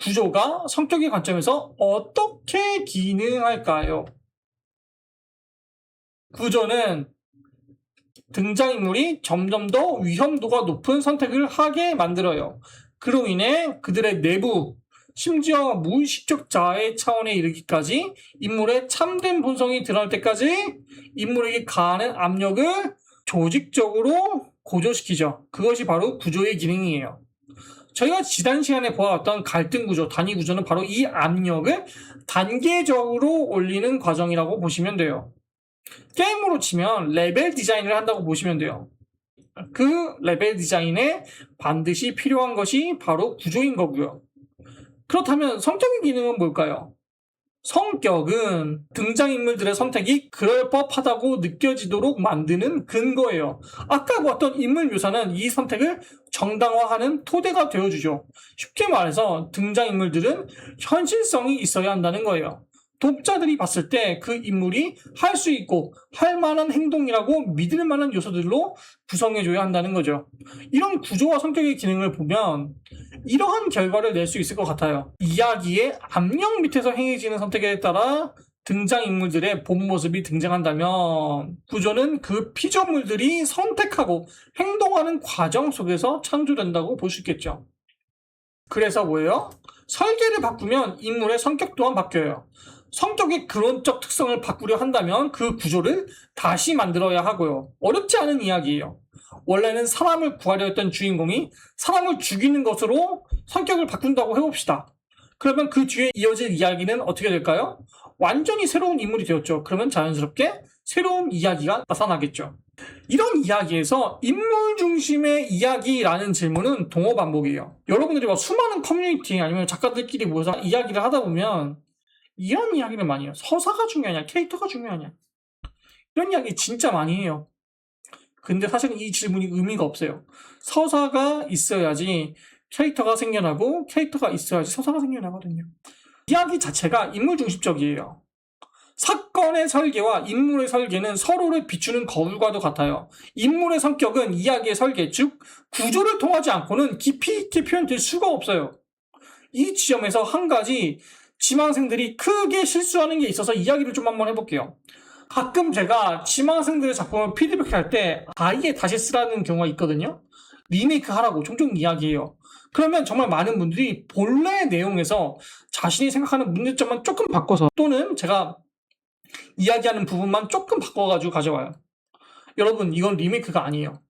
구조가 성격의 관점에서 어떻게 기능할까요? 구조는 등장인물이 점점 더 위험도가 높은 선택을 하게 만들어요. 그로 인해 그들의 내부, 심지어 무의식적 자아의 차원에 이르기까지 인물의 참된 본성이 드러날 때까지 인물에게 가하는 압력을 조직적으로 고조시키죠. 그것이 바로 구조의 기능이에요. 저희가 지난 시간에 보아왔던 갈등 구조, 단위 구조는 바로 이 압력을 단계적으로 올리는 과정이라고 보시면 돼요. 게임으로 치면 레벨 디자인을 한다고 보시면 돼요. 그 레벨 디자인에 반드시 필요한 것이 바로 구조인 거고요. 그렇다면 성격의 기능은 뭘까요? 성격은 등장인물들의 선택이 그럴 법하다고 느껴지도록 만드는 근거예요. 아까 보았던 인물 묘사는 이 선택을 정당화하는 토대가 되어주죠. 쉽게 말해서 등장인물들은 현실성이 있어야 한다는 거예요. 독자들이 봤을 때 그 인물이 할 수 있고 할 만한 행동이라고 믿을 만한 요소들로 구성해줘야 한다는 거죠. 이런 구조와 성격의 기능을 보면 이러한 결과를 낼 수 있을 것 같아요. 이야기의 압력 밑에서 행해지는 선택에 따라 등장인물들의 본 모습이 등장한다면 구조는 그 피조물들이 선택하고 행동하는 과정 속에서 창조된다고 볼 수 있겠죠. 그래서 뭐예요? 설계를 바꾸면 인물의 성격 또한 바뀌어요. 성격의 근원적 특성을 바꾸려 한다면 그 구조를 다시 만들어야 하고요. 어렵지 않은 이야기예요. 원래는 사람을 구하려 했던 주인공이 사람을 죽이는 것으로 성격을 바꾼다고 해봅시다. 그러면 그 뒤에 이어질 이야기는 어떻게 될까요? 완전히 새로운 인물이 되었죠. 그러면 자연스럽게 새로운 이야기가 나타나겠죠. 이런 이야기에서 인물 중심의 이야기라는 질문은 동어 반복이에요. 여러분들이 막 수많은 커뮤니티 아니면 작가들끼리 모여서 이야기를 하다 보면 이런 이야기를 많이 해요. 서사가 중요하냐, 캐릭터가 중요하냐. 이런 이야기 진짜 많이 해요. 근데 사실은 이 질문이 의미가 없어요. 서사가 있어야지 캐릭터가 생겨나고 캐릭터가 있어야지 서사가 생겨나거든요. 이야기 자체가 인물 중심적이에요. 사건의 설계와 인물의 설계는 서로를 비추는 거울과도 같아요. 인물의 성격은 이야기의 설계, 즉 구조를 통하지 않고는 깊이 있게 표현될 수가 없어요. 이 지점에서 한 가지 지망생들이 크게 실수하는 게 있어서 이야기를 좀 한번 해볼게요. 가끔 제가 지망생들의 작품을 피드백할 때 아예 다시 쓰라는 경우가 있거든요. 리메이크 하라고 종종 이야기해요. 그러면 정말 많은 분들이 본래 내용에서 자신이 생각하는 문제점만 조금 바꿔서 또는 제가 이야기하는 부분만 조금 바꿔가지고 가져와요. 여러분, 이건 리메이크가 아니에요.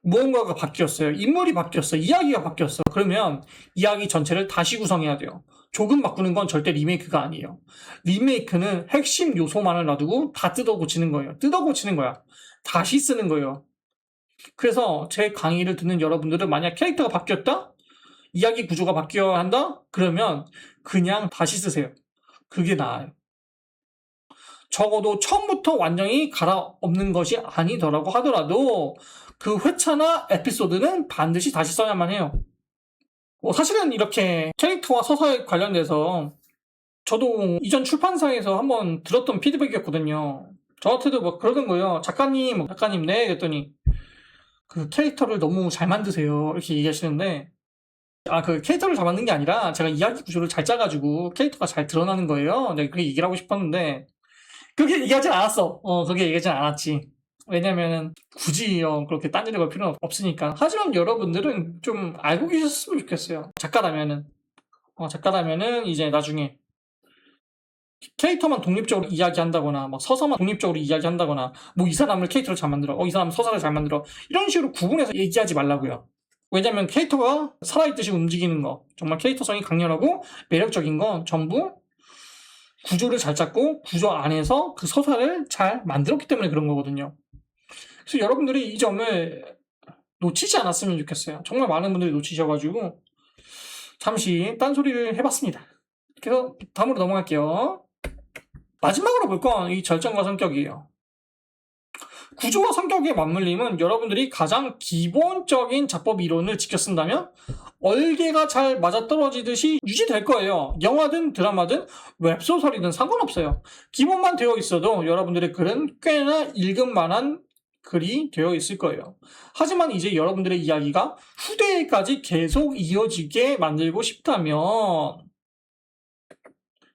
무언가가 바뀌었어요. 인물이 바뀌었어요. 이야기가 바뀌었어요. 그러면 이야기 전체를 다시 구성해야 돼요. 조금 바꾸는 건 절대 리메이크가 아니에요. 리메이크는 핵심 요소만을 놔두고 다 뜯어 고치는 거예요. 뜯어 고치는 거야. 다시 쓰는 거예요. 그래서 제 강의를 듣는 여러분들은 만약 캐릭터가 바뀌었다? 이야기 구조가 바뀌어야 한다? 그러면 그냥 다시 쓰세요. 그게 나아요. 적어도 처음부터 완전히 갈아엎는 것이 아니더라고 하더라도 그 회차나 에피소드는 반드시 다시 써야만 해요. 사실은 이렇게 캐릭터와 서사에 관련돼서 저도 이전 출판사에서 한번 들었던 피드백이었거든요. 저한테도 막 그러던 거예요. 작가님, 네. 그랬더니 그 캐릭터를 너무 잘 만드세요. 이렇게 얘기하시는데 그 캐릭터를 잘 만든 게 아니라 제가 이야기 구조를 잘 짜가지고 캐릭터가 잘 드러나는 거예요. 네, 그렇게 얘기를 하고 싶었는데 그렇게 얘기하진 않았어. 그렇게 얘기하진 않았지. 왜냐면은 굳이 그렇게 딴지를 걸 필요는 없으니까. 하지만 여러분들은 좀 알고 계셨으면 좋겠어요. 작가라면은 이제 나중에 캐릭터만 독립적으로 이야기한다거나 막 서사만 독립적으로 이야기한다거나 뭐 이 사람을 캐릭터를 잘 만들어 이 사람은 서사를 잘 만들어 이런 식으로 구분해서 얘기하지 말라고요. 왜냐면 캐릭터가 살아있듯이 움직이는 거 정말 캐릭터성이 강렬하고 매력적인 건 전부 구조를 잘 짰고 구조 안에서 그 서사를 잘 만들었기 때문에 그런 거거든요. 그래서 여러분들이 이 점을 놓치지 않았으면 좋겠어요. 정말 많은 분들이 놓치셔가지고 잠시 딴소리를 해봤습니다. 그래서 다음으로 넘어갈게요. 마지막으로 볼 건 이 절정과 성격이에요. 구조와 성격의 맞물림은 여러분들이 가장 기본적인 작법 이론을 지켜 쓴다면 얼개가 잘 맞아떨어지듯이 유지될 거예요. 영화든 드라마든 웹소설이든 상관없어요. 기본만 되어 있어도 여러분들의 글은 꽤나 읽을 만한 글이 되어 있을 거예요. 하지만 이제 여러분들의 이야기가 후대에까지 계속 이어지게 만들고 싶다면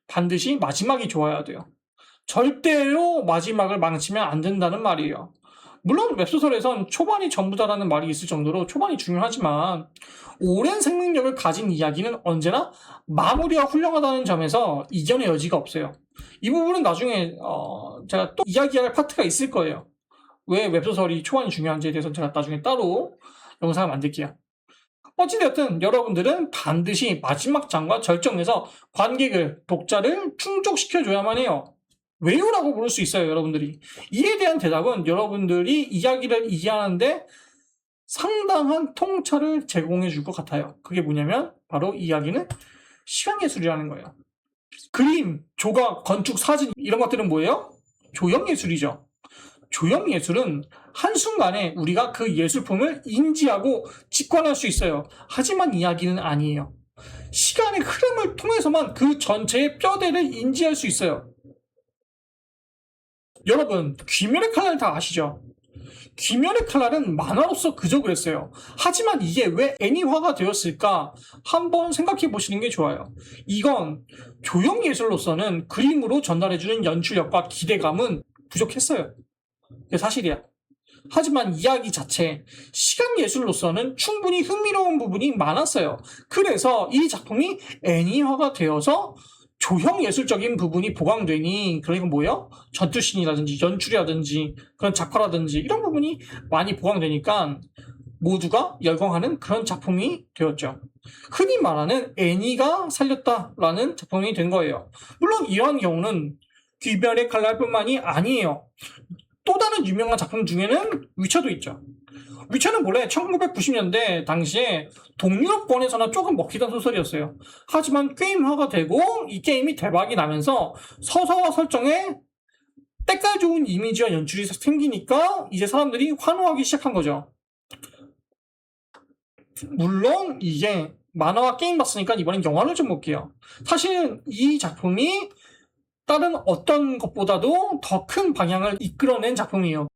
반드시 마지막이 좋아야 돼요. 절대로 마지막을 망치면 안 된다는 말이에요. 물론 웹소설에선 초반이 전부다라는 말이 있을 정도로 초반이 중요하지만 오랜 생명력을 가진 이야기는 언제나 마무리가 훌륭하다는 점에서 이견의 여지가 없어요. 이 부분은 나중에 제가 또 이야기할 파트가 있을 거예요. 왜 웹소설이 초반이 중요한지에 대해서는 제가 나중에 따로 영상을 만들게요. 어찌되었든 여러분들은 반드시 마지막 장과 절정에서 관객을, 독자를 충족시켜줘야만 해요. 왜요? 라고 물을 수 있어요, 여러분들이. 이에 대한 대답은 여러분들이 이야기를 이해하는데 상당한 통찰을 제공해 줄 것 같아요. 그게 뭐냐면 바로 이야기는 시간예술이라는 거예요. 그림, 조각, 건축, 사진 이런 것들은 뭐예요? 조형예술이죠. 조형예술은 한순간에 우리가 그 예술품을 인지하고 직관할 수 있어요. 하지만 이야기는 아니에요. 시간의 흐름을 통해서만 그 전체의 뼈대를 인지할 수 있어요. 여러분, 귀멸의 칼날 다 아시죠? 귀멸의 칼날은 만화로서 그저 그랬어요. 하지만 이게 왜 애니화가 되었을까? 한번 생각해 보시는 게 좋아요. 이건 조형예술로서는 그림으로 전달해주는 연출력과 기대감은 부족했어요. 그게 사실이야. 하지만 이야기 자체, 시간 예술로서는 충분히 흥미로운 부분이 많았어요. 그래서 이 작품이 애니화가 되어서 조형 예술적인 부분이 보강되니, 그러니까 뭐예요? 전투씬이라든지 연출이라든지 그런 작화라든지 이런 부분이 많이 보강되니까 모두가 열광하는 그런 작품이 되었죠. 흔히 말하는 애니가 살렸다라는 작품이 된 거예요. 물론 이러한 경우는 귀멸의 칼날뿐만이 아니에요. 또 다른 유명한 작품 중에는 위쳐도 있죠. 위쳐는 원래 1990년대 당시에 동유럽권에서나 조금 먹히던 소설이었어요. 하지만 게임화가 되고 이 게임이 대박이 나면서 서사와 설정에 때깔 좋은 이미지와 연출이 생기니까 이제 사람들이 환호하기 시작한 거죠. 물론 이게 만화와 게임 봤으니까 이번엔 영화를 좀 볼게요. 사실 이 작품이 다른 어떤 것보다도 더 큰 방향을 이끌어낸 작품이에요.